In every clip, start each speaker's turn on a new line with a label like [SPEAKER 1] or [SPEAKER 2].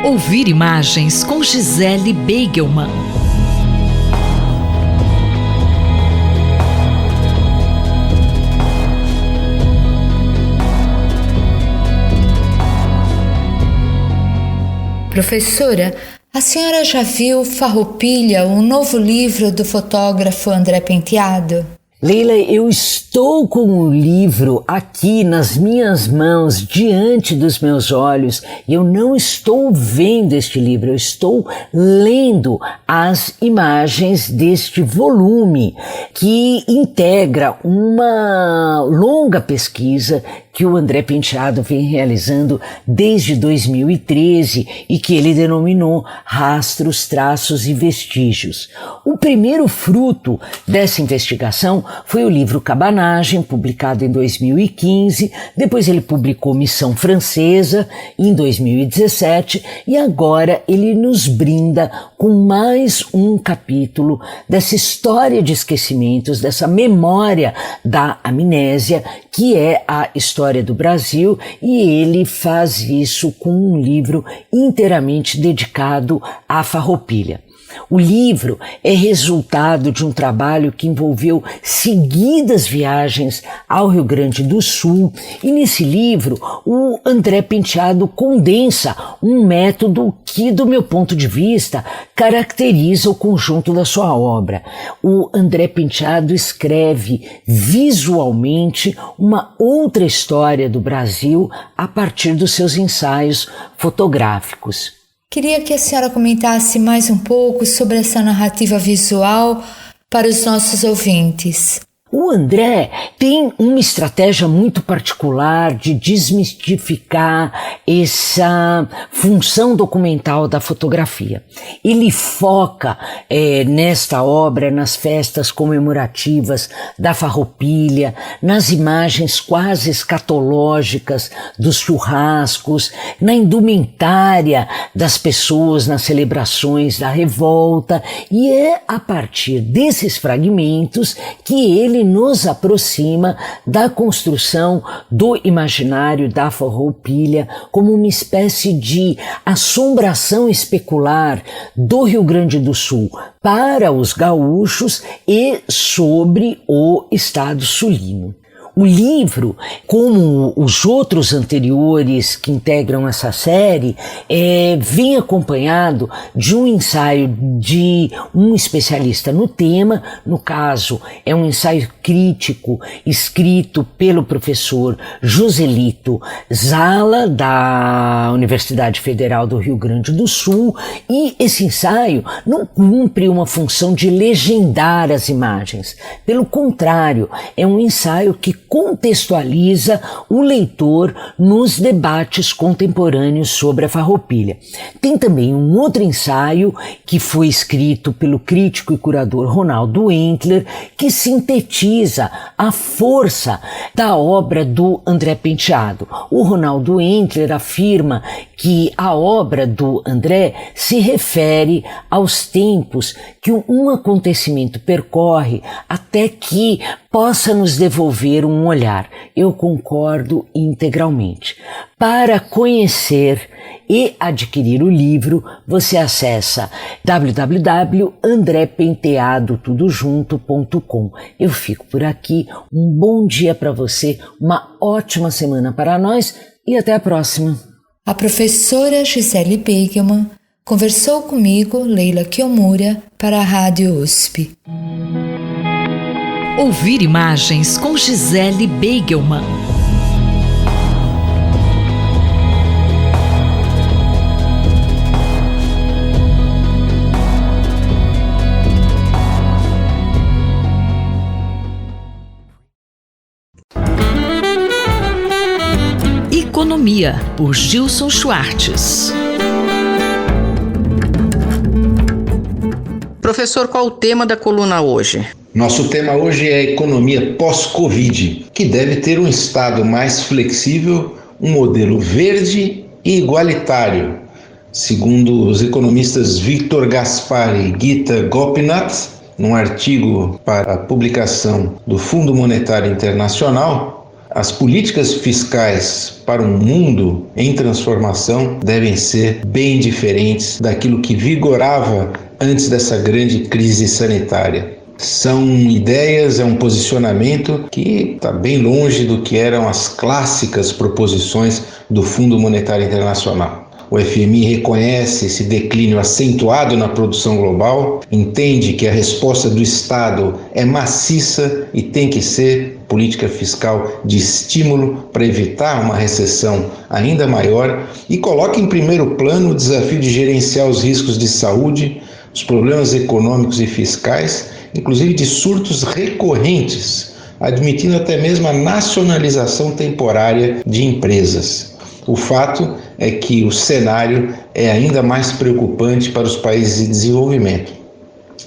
[SPEAKER 1] Ouvir Imagens com Gisele Beigelman.
[SPEAKER 2] Professora, a senhora já viu Farroupilha, o novo livro do fotógrafo André Penteado?
[SPEAKER 3] Leila, eu estou com o livro aqui nas minhas mãos, diante dos meus olhos, e eu não estou vendo este livro, eu estou lendo as imagens deste volume que integra uma longa pesquisa que o André Penteado vem realizando desde 2013 e que ele denominou Rastros, Traços e Vestígios. O primeiro fruto dessa investigação foi o livro Cabanagem, publicado em 2015, depois ele publicou Missão Francesa em 2017 e agora ele nos brinda com mais um capítulo dessa história de esquecimentos, dessa memória da amnésia, que é a história do Brasil, e ele faz isso com um livro inteiramente dedicado à Farroupilha. O livro é resultado de um trabalho que envolveu seguidas viagens ao Rio Grande do Sul, e nesse livro o André Penteado condensa um método que, do meu ponto de vista, caracteriza o conjunto da sua obra. O André Penteado escreve visualmente uma outra história do Brasil a partir dos seus ensaios fotográficos.
[SPEAKER 2] Queria que a senhora comentasse mais um pouco sobre essa narrativa visual para os nossos ouvintes.
[SPEAKER 3] O André tem uma estratégia muito particular de desmistificar essa função documental da fotografia. Ele foca nesta obra nas festas comemorativas da Farroupilha, nas imagens quase escatológicas dos churrascos, na indumentária das pessoas nas celebrações da revolta, e é a partir desses fragmentos que ele nos aproxima da construção do imaginário da Farroupilha como uma espécie de assombração especular do Rio Grande do Sul para os gaúchos e sobre o estado sulino. O livro, como os outros anteriores que integram essa série, vem acompanhado de um ensaio de um especialista no tema. No caso, é um ensaio crítico escrito pelo professor Joselito Zala, da Universidade Federal do Rio Grande do Sul, e esse ensaio não cumpre uma função de legendar as imagens. Pelo contrário, é um ensaio que contextualiza o leitor nos debates contemporâneos sobre a Farroupilha. Tem também um outro ensaio que foi escrito pelo crítico e curador Ronaldo Entler, que sintetiza a força da obra do André Penteado. O Ronaldo Entler afirma que a obra do André se refere aos tempos que um acontecimento percorre até que possa nos devolver um olhar. Eu concordo integralmente. Para conhecer e adquirir o livro, você acessa www.andrepenteadotudojunto.com. Eu fico por aqui. Um bom dia para você, uma ótima semana para nós e até a próxima.
[SPEAKER 2] A professora Gisele Beigelman conversou comigo, Leila Kiyomura, para a Rádio USP.
[SPEAKER 1] Ouvir Imagens com Gisele Beigelman. Economia, por Gilson Schwartz.
[SPEAKER 4] Professor, qual o tema da coluna hoje?
[SPEAKER 5] Nosso tema hoje é a economia pós-Covid, que deve ter um Estado mais flexível, um modelo verde e igualitário. Segundo os economistas Victor Gaspar e Gita Gopinath, num artigo para a publicação do Fundo Monetário Internacional, As políticas fiscais para um mundo em transformação devem ser bem diferentes daquilo que vigorava antes dessa grande crise sanitária. São ideias, é um posicionamento que está bem longe do que eram as clássicas proposições do Fundo Monetário Internacional. O FMI reconhece esse declínio acentuado na produção global, entende que a resposta do Estado é maciça e tem que ser política fiscal de estímulo para evitar uma recessão ainda maior e coloca em primeiro plano o desafio de gerenciar os riscos de saúde, os problemas econômicos e fiscais, inclusive de surtos recorrentes, admitindo até mesmo a nacionalização temporária de empresas. O fato é que o cenário é ainda mais preocupante para os países em desenvolvimento.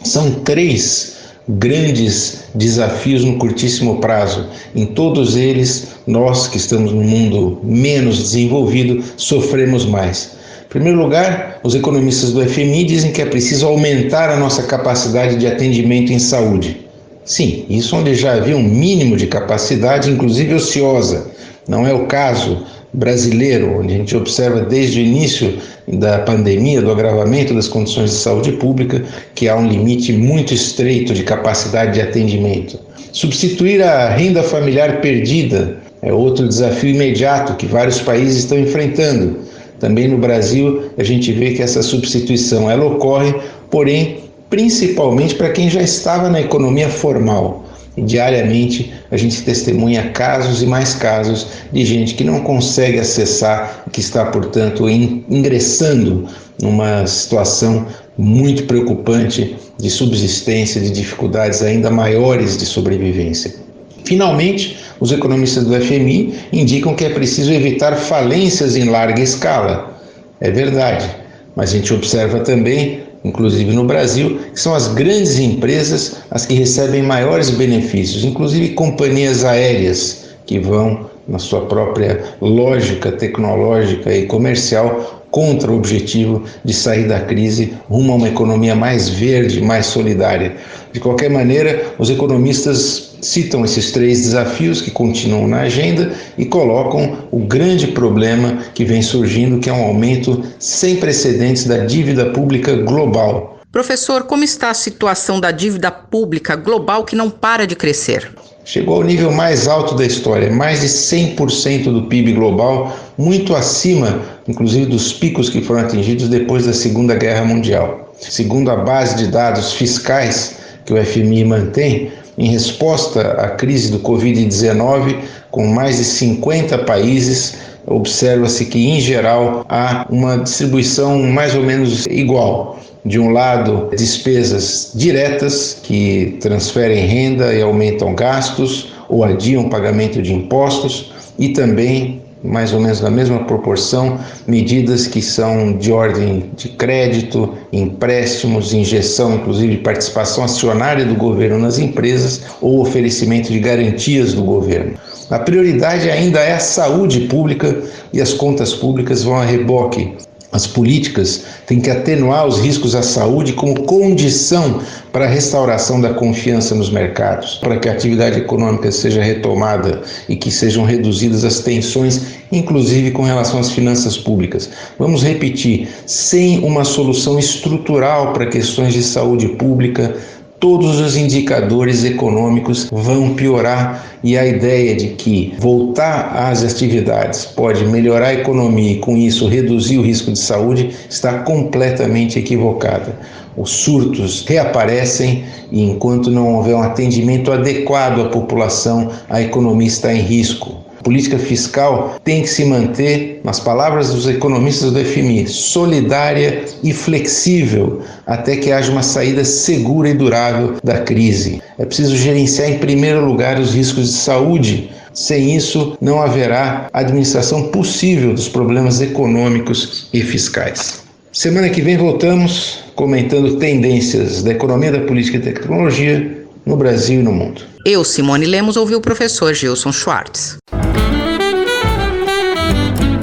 [SPEAKER 5] São 3 grandes desafios no curtíssimo prazo. Em todos eles, nós que estamos no mundo menos desenvolvido, sofremos mais. Em primeiro lugar, os economistas do FMI dizem que é preciso aumentar a nossa capacidade de atendimento em saúde. Sim, isso onde já havia um mínimo de capacidade, inclusive ociosa. Não é o caso brasileiro, onde a gente observa desde o início da pandemia, do agravamento das condições de saúde pública, que há um limite muito estreito de capacidade de atendimento. Substituir a renda familiar perdida é outro desafio imediato que vários países estão enfrentando. Também no Brasil, a gente vê que essa substituição ela ocorre, porém, principalmente para quem já estava na economia formal. E diariamente a gente testemunha casos e mais casos de gente que não consegue acessar, que está, portanto, ingressando numa situação muito preocupante de subsistência, de dificuldades ainda maiores de sobrevivência. Finalmente, os economistas do FMI indicam que é preciso evitar falências em larga escala. É verdade, mas a gente observa também, inclusive no Brasil, que são as grandes empresas as que recebem maiores benefícios, inclusive companhias aéreas que vão, na sua própria lógica tecnológica e comercial, contra o objetivo de sair da crise rumo a uma economia mais verde, mais solidária. De qualquer maneira, os economistas citam esses 3 desafios que continuam na agenda e colocam o grande problema que vem surgindo, que é um aumento sem precedentes da dívida pública global.
[SPEAKER 4] Professor, como está a situação da dívida pública global que não para de crescer?
[SPEAKER 5] Chegou ao nível mais alto da história, mais de 100% do PIB global, muito acima, inclusive, dos picos que foram atingidos depois da Segunda Guerra Mundial. Segundo a base de dados fiscais que o FMI mantém, em resposta à crise do Covid-19, com mais de 50 países, observa-se que, em geral, há uma distribuição mais ou menos igual. De um lado, despesas diretas que transferem renda e aumentam gastos ou adiam pagamento de impostos e também, mais ou menos na mesma proporção, medidas que são de ordem de crédito, empréstimos, injeção, inclusive de participação acionária do governo nas empresas ou oferecimento de garantias do governo. A prioridade ainda é a saúde pública e as contas públicas vão a reboque. As políticas têm que atenuar os riscos à saúde como condição para a restauração da confiança nos mercados, para que a atividade econômica seja retomada e que sejam reduzidas as tensões, inclusive com relação às finanças públicas. Vamos repetir, sem uma solução estrutural para questões de saúde pública, todos os indicadores econômicos vão piorar e a ideia de que voltar às atividades pode melhorar a economia e com isso reduzir o risco de saúde está completamente equivocada. Os surtos reaparecem e enquanto não houver um atendimento adequado à população, a economia está em risco. A política fiscal tem que se manter, nas palavras dos economistas do FMI, solidária e flexível até que haja uma saída segura e durável da crise. É preciso gerenciar em primeiro lugar os riscos de saúde. Sem isso, não haverá administração possível dos problemas econômicos e fiscais. Semana que vem voltamos comentando tendências da economia, da política e da tecnologia no Brasil e no mundo.
[SPEAKER 4] Eu, Simone Lemos, ouvi o professor Gilson Schwartz.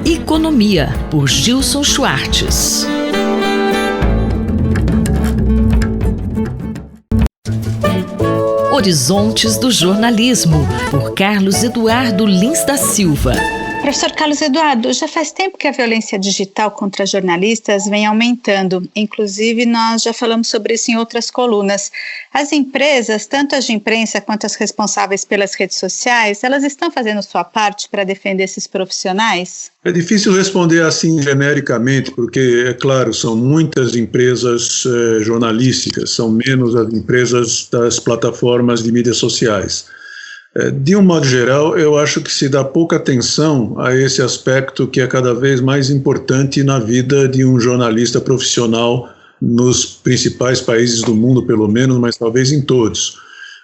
[SPEAKER 1] Economia, por Gilson Schwartz. Horizontes do Jornalismo, por Carlos Eduardo Lins da Silva.
[SPEAKER 6] Professor Carlos Eduardo, já faz tempo que a violência digital contra jornalistas vem aumentando. Inclusive, nós já falamos sobre isso em outras colunas. As empresas, tanto as de imprensa quanto as responsáveis pelas redes sociais, elas estão fazendo sua parte para defender esses profissionais?
[SPEAKER 7] É difícil responder assim genericamente, porque, é claro, são muitas empresas jornalísticas, são menos as empresas das plataformas de mídias sociais. De um modo geral, eu acho que se dá pouca atenção a esse aspecto que é cada vez mais importante na vida de um jornalista profissional nos principais países do mundo, pelo menos, mas talvez em todos.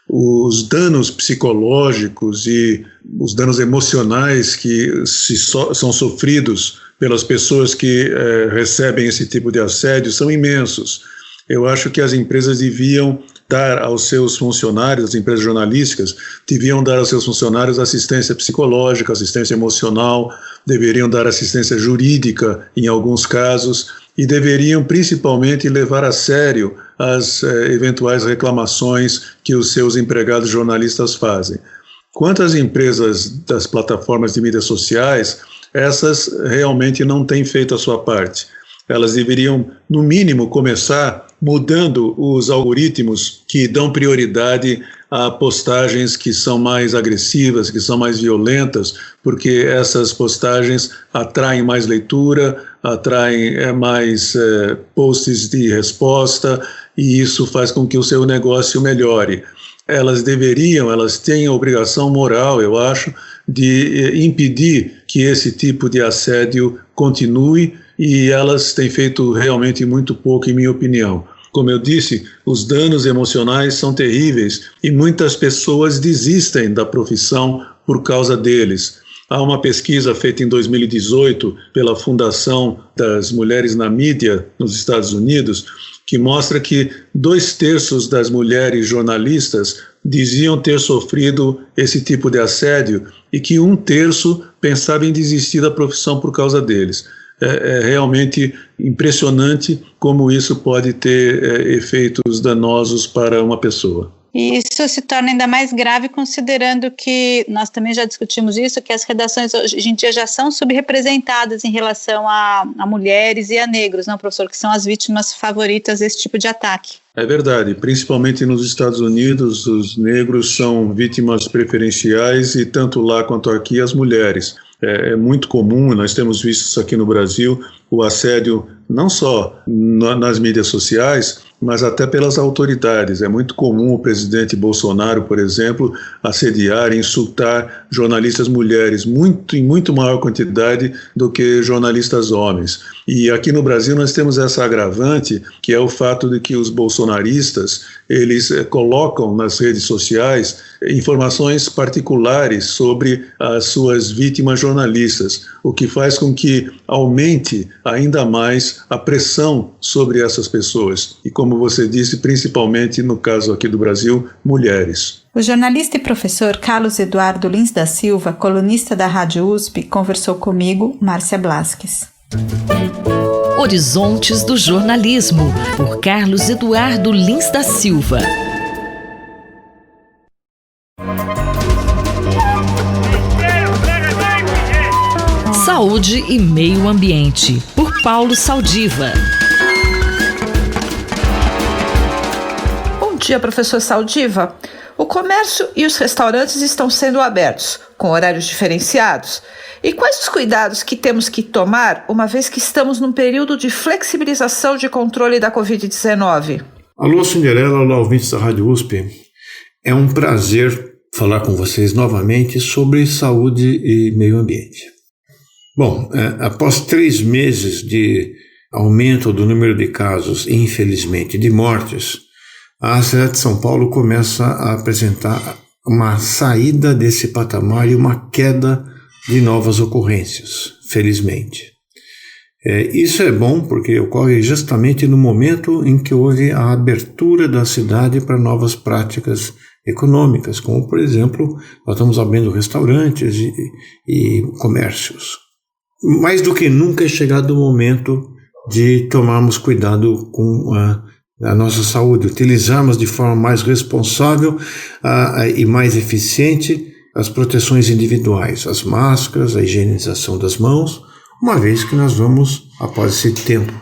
[SPEAKER 7] Os danos psicológicos e os danos emocionais que são sofridos pelas pessoas que recebem esse tipo de assédio são imensos. Eu acho que as empresas deviam dar aos seus funcionários, as empresas jornalísticas, deviam dar aos seus funcionários assistência psicológica, assistência emocional, deveriam dar assistência jurídica em alguns casos e deveriam principalmente levar a sério as eventuais reclamações que os seus empregados jornalistas fazem. Quanto às empresas das plataformas de mídias sociais, essas realmente não têm feito a sua parte. Elas deveriam, no mínimo, começar mudando os algoritmos que dão prioridade a postagens que são mais agressivas, que são mais violentas, porque essas postagens atraem mais leitura, atraem mais posts de resposta, e isso faz com que o seu negócio melhore. Elas têm a obrigação moral, eu acho, de impedir que esse tipo de assédio continue, e elas têm feito realmente muito pouco, em minha opinião. Como eu disse, os danos emocionais são terríveis e muitas pessoas desistem da profissão por causa deles. Há uma pesquisa feita em 2018 pela Fundação das Mulheres na Mídia nos Estados Unidos, que mostra que 2/3 das mulheres jornalistas diziam ter sofrido esse tipo de assédio e que 1/3 pensava em desistir da profissão por causa deles. É realmente impressionante como isso pode ter efeitos danosos para uma pessoa.
[SPEAKER 6] E isso se torna ainda mais grave considerando que, nós também já discutimos isso, que as redações hoje em dia já são subrepresentadas em relação a mulheres e a negros, não, professor, que são as vítimas favoritas desse tipo de ataque.
[SPEAKER 7] É verdade, principalmente nos Estados Unidos, os negros são vítimas preferenciais e tanto lá quanto aqui as mulheres. É muito comum, nós temos visto isso aqui no Brasil, o assédio não só nas mídias sociais, mas até pelas autoridades. É muito comum o presidente Bolsonaro, por exemplo, assediar e insultar jornalistas mulheres em muito maior quantidade do que jornalistas homens. E aqui no Brasil nós temos essa agravante, que é o fato de que os bolsonaristas, eles colocam nas redes sociais informações particulares sobre as suas vítimas jornalistas, o que faz com que aumente ainda mais a pressão sobre essas pessoas. E como você disse, principalmente no caso aqui do Brasil, mulheres.
[SPEAKER 6] O jornalista e professor Carlos Eduardo Lins da Silva, colunista da Rádio USP, conversou comigo, Márcia Blasques.
[SPEAKER 1] Horizontes do Jornalismo, por Carlos Eduardo Lins da Silva. Saúde e Meio Ambiente, por Paulo Saldiva.
[SPEAKER 8] Bom dia, professor Saldiva. O comércio e os restaurantes estão sendo abertos, com horários diferenciados. E quais os cuidados que temos que tomar, uma vez que estamos num período de flexibilização de controle da Covid-19?
[SPEAKER 9] Alô, Cinderela, olá, ouvintes da Rádio USP. É um prazer falar com vocês novamente sobre saúde e meio ambiente. Bom, após 3 meses de aumento do número de casos e, infelizmente, de mortes, a cidade de São Paulo começa a apresentar uma saída desse patamar e uma queda de novas ocorrências, felizmente. Isso é bom porque ocorre justamente no momento em que houve a abertura da cidade para novas práticas econômicas, como, por exemplo, nós estamos abrindo restaurantes e comércios. Mais do que nunca é chegado o momento de tomarmos cuidado com a nossa saúde, utilizarmos de forma mais responsável e mais eficiente as proteções individuais, as máscaras, a higienização das mãos, uma vez que nós vamos, após esse tempo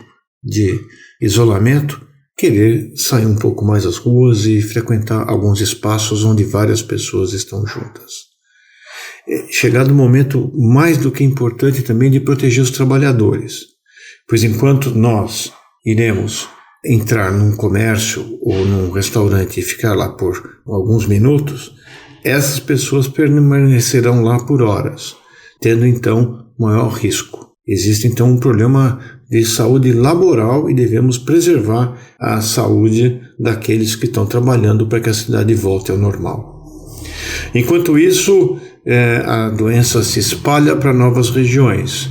[SPEAKER 9] de isolamento, querer sair um pouco mais às ruas e frequentar alguns espaços onde várias pessoas estão juntas. Chegado o momento mais do que importante também de proteger os trabalhadores, pois enquanto nós iremos entrar num comércio ou num restaurante e ficar lá por alguns minutos, essas pessoas permanecerão lá por horas, tendo então maior risco. Existe então um problema de saúde laboral e devemos preservar a saúde daqueles que estão trabalhando para que a cidade volte ao normal. Enquanto isso, a doença se espalha para novas regiões,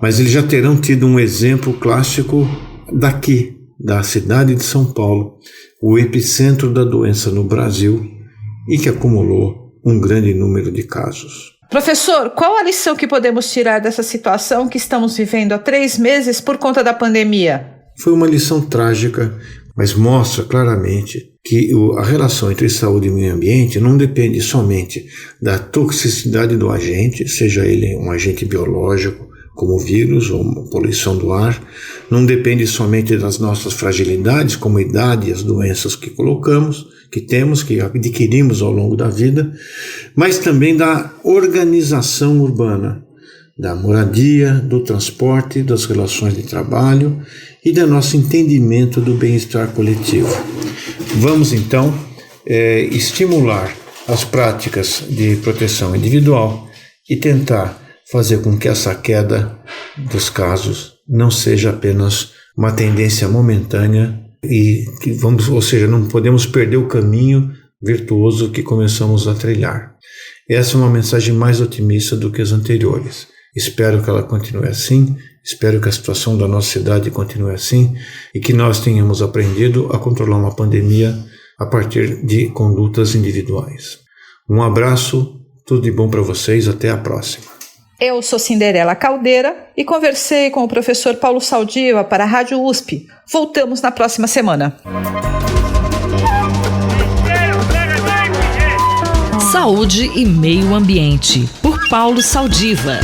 [SPEAKER 9] mas eles já terão tido um exemplo clássico daqui, da cidade de São Paulo, o epicentro da doença no Brasil e que acumulou um grande número de casos.
[SPEAKER 8] Professor, qual a lição que podemos tirar dessa situação que estamos vivendo há 3 meses por conta da pandemia?
[SPEAKER 9] Foi uma lição trágica, mas mostra claramente que a relação entre saúde e meio ambiente não depende somente da toxicidade do agente, seja ele um agente biológico, como vírus ou poluição do ar, não depende somente das nossas fragilidades, como a idade e as doenças que temos, que adquirimos ao longo da vida, mas também da organização urbana, da moradia, do transporte, das relações de trabalho e do nosso entendimento do bem-estar coletivo. Vamos então estimular as práticas de proteção individual e tentar fazer com que essa queda dos casos não seja apenas uma tendência momentânea ou seja, não podemos perder o caminho virtuoso que começamos a trilhar. Essa é uma mensagem mais otimista do que as anteriores. Espero que ela continue assim, espero que a situação da nossa cidade continue assim e que nós tenhamos aprendido a controlar uma pandemia a partir de condutas individuais. Um abraço, tudo de bom para vocês, até a próxima.
[SPEAKER 8] Eu sou Cinderela Caldeira e conversei com o professor Paulo Saldiva para a Rádio USP. Voltamos na próxima semana.
[SPEAKER 1] Saúde e Meio Ambiente, por Paulo Saldiva.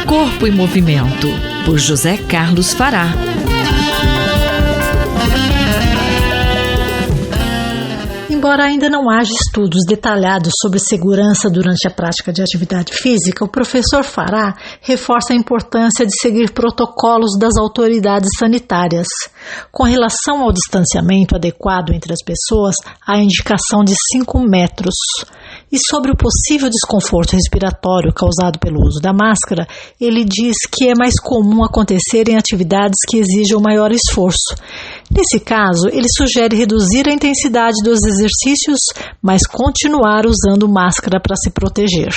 [SPEAKER 1] Corpo em Movimento, por José Carlos Fará.
[SPEAKER 10] Embora ainda não haja estudos detalhados sobre segurança durante a prática de atividade física, o professor Fará reforça a importância de seguir protocolos das autoridades sanitárias. Com relação ao distanciamento adequado entre as pessoas, há a indicação de 5 metros. E sobre o possível desconforto respiratório causado pelo uso da máscara, ele diz que é mais comum acontecer em atividades que exijam maior esforço. Nesse caso, ele sugere reduzir a intensidade dos exercícios, mas continuar usando máscara para se proteger.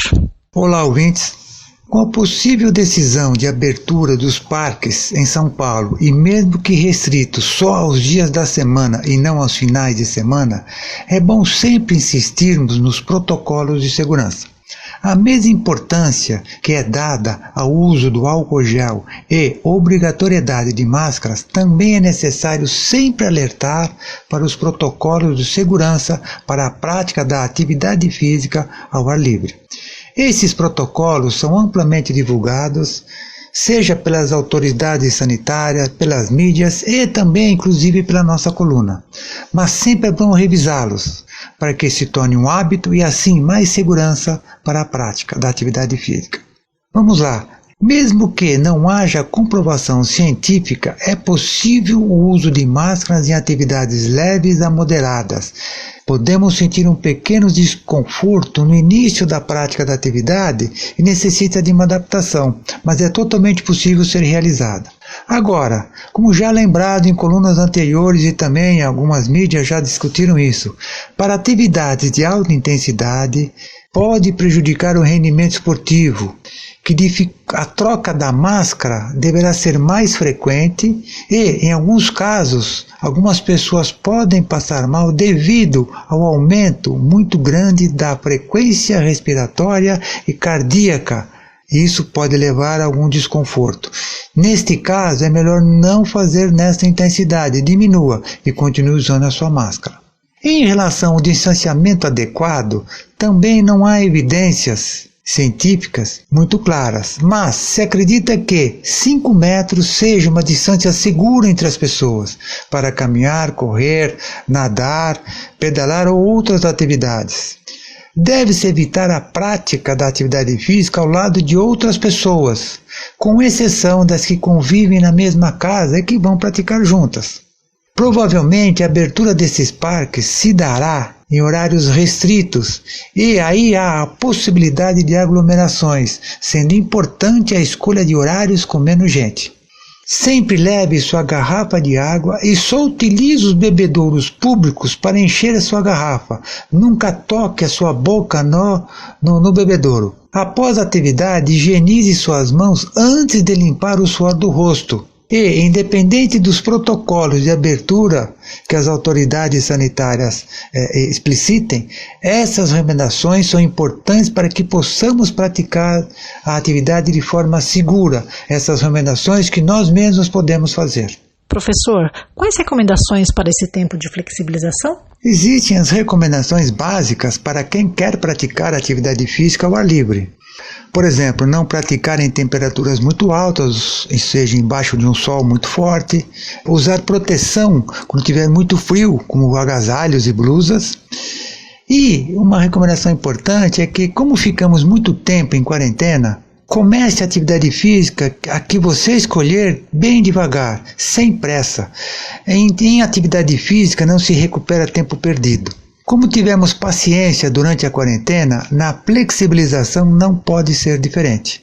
[SPEAKER 11] Olá, ouvintes! Com a possível decisão de abertura dos parques em São Paulo, e mesmo que restrito só aos dias da semana e não aos finais de semana, é bom sempre insistirmos nos protocolos de segurança. A mesma importância que é dada ao uso do álcool gel e obrigatoriedade de máscaras, também é necessário sempre alertar para os protocolos de segurança para a prática da atividade física ao ar livre. Esses protocolos são amplamente divulgados, seja pelas autoridades sanitárias, pelas mídias e também, inclusive, pela nossa coluna. Mas sempre é bom revisá-los, para que se torne um hábito e, assim, mais segurança para a prática da atividade física. Vamos lá. Mesmo que não haja comprovação científica, é possível o uso de máscaras em atividades leves a moderadas. Podemos sentir um pequeno desconforto no início da prática da atividade e necessita de uma adaptação, mas é totalmente possível ser realizada. Agora, como já lembrado em colunas anteriores e também algumas mídias já discutiram isso, para atividades de alta intensidade pode prejudicar o rendimento esportivo, que a troca da máscara deverá ser mais frequente e, em alguns casos, algumas pessoas podem passar mal devido ao aumento muito grande da frequência respiratória e cardíaca. Isso pode levar a algum desconforto. Neste caso, é melhor não fazer nessa intensidade, diminua e continue usando a sua máscara. Em relação ao distanciamento adequado, também não há evidências científicas muito claras, mas se acredita que 5 metros seja uma distância segura entre as pessoas para caminhar, correr, nadar, pedalar ou outras atividades. Deve-se evitar a prática da atividade física ao lado de outras pessoas, com exceção das que convivem na mesma casa e que vão praticar juntas. Provavelmente a abertura desses parques se dará em horários restritos e aí há a possibilidade de aglomerações, sendo importante a escolha de horários com menos gente. Sempre leve sua garrafa de água e só utilize os bebedouros públicos para encher a sua garrafa. Nunca toque a sua boca no bebedouro. Após a atividade, higienize suas mãos antes de limpar o suor do rosto. E, independente dos protocolos de abertura que as autoridades sanitárias explicitem, essas recomendações são importantes para que possamos praticar a atividade de forma segura. Essas recomendações que nós mesmos podemos fazer.
[SPEAKER 10] Professor, quais recomendações para esse tempo de flexibilização?
[SPEAKER 11] Existem as recomendações básicas para quem quer praticar atividade física ao ar livre. Por exemplo, não praticar em temperaturas muito altas, seja embaixo de um sol muito forte, usar proteção quando tiver muito frio, como agasalhos e blusas. E uma recomendação importante é que, como ficamos muito tempo em quarentena, comece a atividade física a que você escolher bem devagar, sem pressa. Em atividade física não se recupera tempo perdido. Como tivemos paciência durante a quarentena, na flexibilização não pode ser diferente.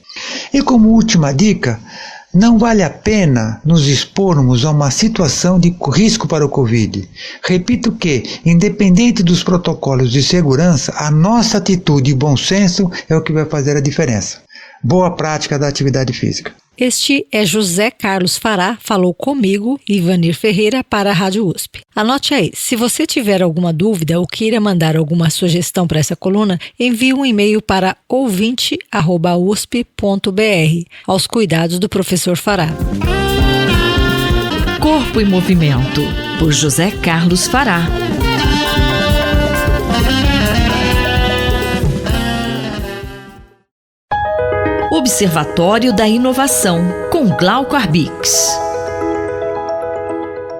[SPEAKER 11] E como última dica, não vale a pena nos expormos a uma situação de risco para o Covid. Repito que, independente dos protocolos de segurança, a nossa atitude e bom senso é o que vai fazer a diferença. Boa prática da atividade física.
[SPEAKER 1] Este é José Carlos Fará, falou comigo, Ivanir Ferreira, para a Rádio USP. Anote aí, se você tiver alguma dúvida ou queira mandar alguma sugestão para essa coluna, envie um e-mail para ouvinte@usp.br, aos cuidados do professor Fará. Corpo em Movimento, por José Carlos Fará. Observatório da Inovação, com Glauco Arbix.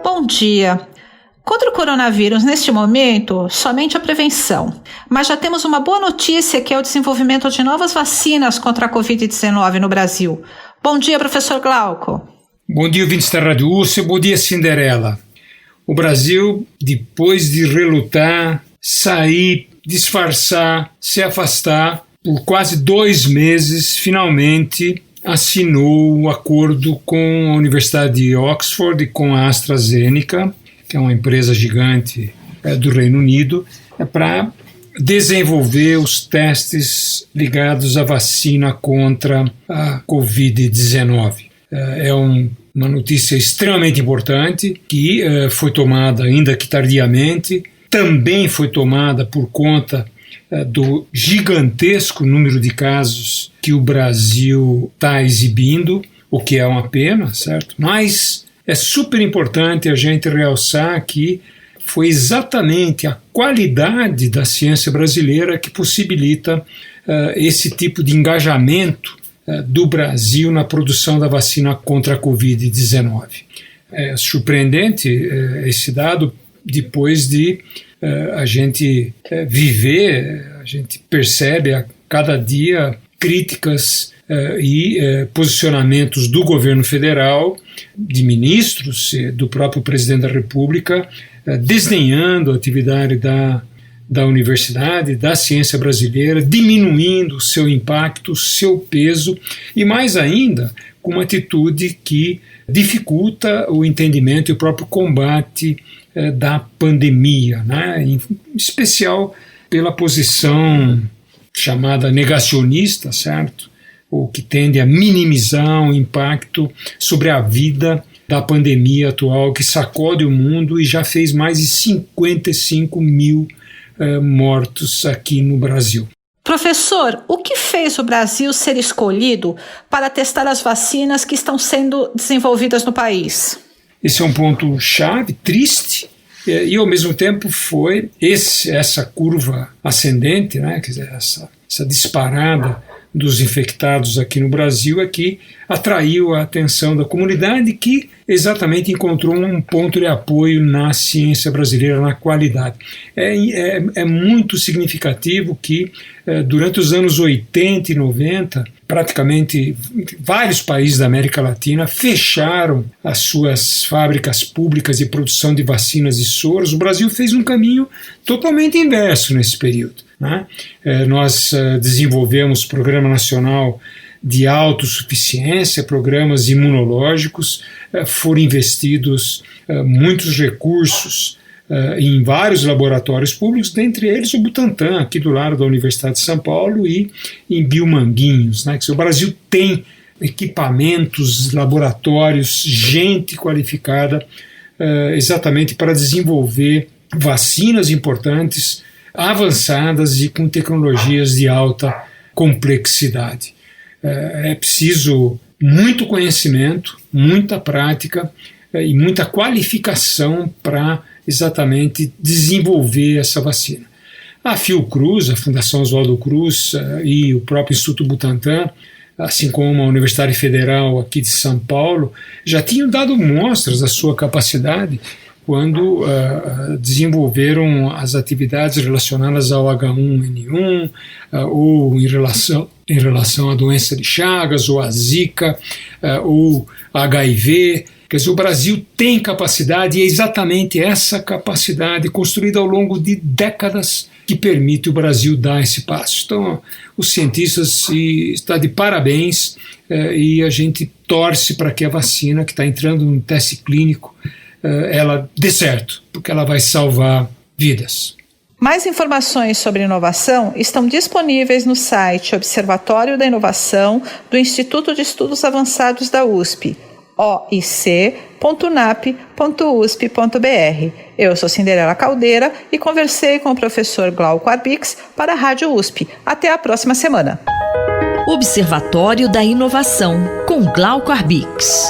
[SPEAKER 8] Bom dia. Contra o coronavírus, neste momento, somente a prevenção. Mas já temos uma boa notícia, que é o desenvolvimento de novas vacinas contra a Covid-19 no Brasil. Bom dia, professor Glauco.
[SPEAKER 12] Bom dia, ouvintes da Rádio USP. Bom dia, Cinderela. O Brasil, depois de relutar, sair, disfarçar, se afastar, por quase 2 meses, finalmente assinou o acordo com a Universidade de Oxford e com a AstraZeneca, que é uma empresa gigante do Reino Unido, para desenvolver os testes ligados à vacina contra a Covid-19. É uma notícia extremamente importante, que foi tomada, ainda que tardiamente, também foi tomada por conta do gigantesco número de casos que o Brasil está exibindo, o que é uma pena, certo? Mas é super importante a gente realçar que foi exatamente a qualidade da ciência brasileira que possibilita esse tipo de engajamento do Brasil na produção da vacina contra a Covid-19. É surpreendente esse dado depois de a gente viver, a gente percebe a cada dia críticas e posicionamentos do governo federal, de ministros, do próprio presidente da República, desdenhando a atividade da universidade, da ciência brasileira, diminuindo o seu impacto, o seu peso e, mais ainda, com uma atitude que dificulta o entendimento e o próprio combate da pandemia, né? Em especial pela posição chamada negacionista, certo? ou que tende a minimizar o impacto sobre a vida da pandemia atual que sacode o mundo e já fez mais de 55 mil mortos aqui no Brasil.
[SPEAKER 8] Professor, o que fez o Brasil ser escolhido para testar as vacinas que estão sendo desenvolvidas no país?
[SPEAKER 12] Esse é um ponto chave, triste, e ao mesmo tempo foi essa curva ascendente, né, quer dizer, essa disparada dos infectados aqui no Brasil é que atraiu a atenção da comunidade, que exatamente encontrou um ponto de apoio na ciência brasileira, na qualidade. É muito significativo que durante os anos 80 e 90, praticamente vários países da América Latina fecharam as suas fábricas públicas de produção de vacinas e soros. O Brasil fez um caminho totalmente inverso nesse período, né? Nós desenvolvemos Programa Nacional de Autossuficiência, programas imunológicos, foram investidos muitos recursos em vários laboratórios públicos, dentre eles o Butantan, aqui do lado da Universidade de São Paulo, e em Biomanguinhos, né? O Brasil tem equipamentos, laboratórios, gente qualificada exatamente para desenvolver vacinas importantes, avançadas e com tecnologias de alta complexidade. É preciso muito conhecimento, muita prática e muita qualificação para exatamente desenvolver essa vacina. A Fiocruz, a Fundação Oswaldo Cruz e o próprio Instituto Butantan, assim como a Universidade Federal aqui de São Paulo, já tinham dado mostras da sua capacidade quando desenvolveram as atividades relacionadas ao H1N1 ou em relação à doença de Chagas, ou à Zika, ou HIV. Quer dizer, o Brasil tem capacidade, e é exatamente essa capacidade construída ao longo de décadas que permite o Brasil dar esse passo. Então, os cientistas estão de parabéns e a gente torce para que a vacina que está entrando no teste clínico ela dê certo, porque ela vai salvar vidas.
[SPEAKER 8] Mais informações sobre inovação estão disponíveis no site Observatório da Inovação do Instituto de Estudos Avançados da USP, oic.unap.usp.br. Eu sou Cinderela Caldeira e conversei com o professor Glauco Arbix para a Rádio USP. Até a próxima semana.
[SPEAKER 13] Observatório da Inovação, com Glauco Arbix.